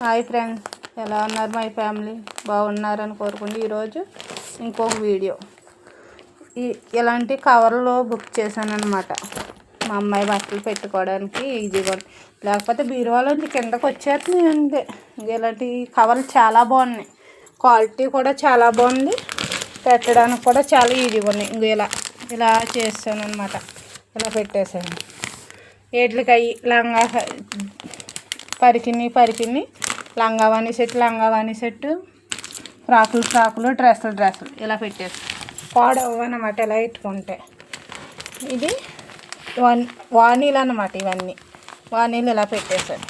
Hi friends, ఎలా ఉన్నారు? My family బాగున్నారని కోరుకుంటూ ఈరోజు ఇంకొక వీడియో ఇలాంటి కవర్లో బుక్ చేశాను అనమాట. మా అమ్మాయి బట్టలు పెట్టుకోవడానికి ఈజీగా, లేకపోతే బీరువాలోంచి కిందకు వచ్చేస్తున్నాయి అంతే. ఇలాంటి కవర్లు చాలా బాగున్నాయి, క్వాలిటీ కూడా చాలా బాగుంది, పెట్టడానికి కూడా చాలా ఈజీగా ఉన్నాయి. ఇలా చేస్తాను అనమాట. ఇలా పెట్టేసాను. వీటికి లంగా పరికిని లంగావాణి సెట్, ఫ్రాకులు డ్రెస్సులు ఇలా పెట్టేసి పాడవన్నమాట. ఇలా పెట్టుకుంటే ఇది వాణీలు అన్నమాట. ఇవన్నీ వాణీలు ఇలా పెట్టేశాను.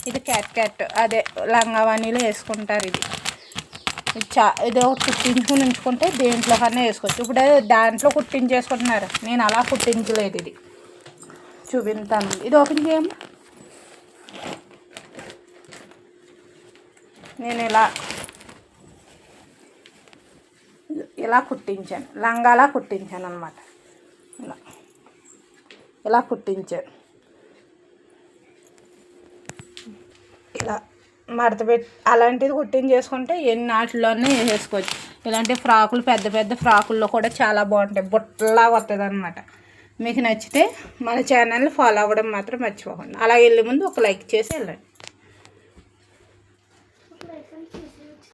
ఇది క్యాట్ అదే లంగావాణీలు వేసుకుంటారు. ఇది కుట్టించుకుని ఉంచుకుంటే దేంట్లో కన్నా వేసుకోవచ్చు. ఇప్పుడు దాంట్లో కుట్టించేసుకుంటున్నారు, నేను అలా కుట్టించలేదు. ఇది చూపిస్తాను. ఇది ఓపెన్ చేయమ్మా. నేను ఇలా కుట్టించాను, లంగాలా కుట్టించాను అనమాట. ఇలా కుట్టించాను. ఇలా మడత పెట్టి అలాంటిది కుట్టించేసుకుంటే ఎన్ని వాటిలోనే వేసేసుకోవచ్చు. ఇలాంటి ఫ్రాకులు పెద్ద ఫ్రాకుల్లో కూడా చాలా బాగుంటాయి, బుట్టలా వస్తుంది అనమాట. మీకు నచ్చితే మన ఛానల్ని ఫాలో అవ్వడం మాత్రం మర్చిపోకండి. అలా వెళ్ళే ముందు ఒక లైక్ చేసి వెళ్ళండి.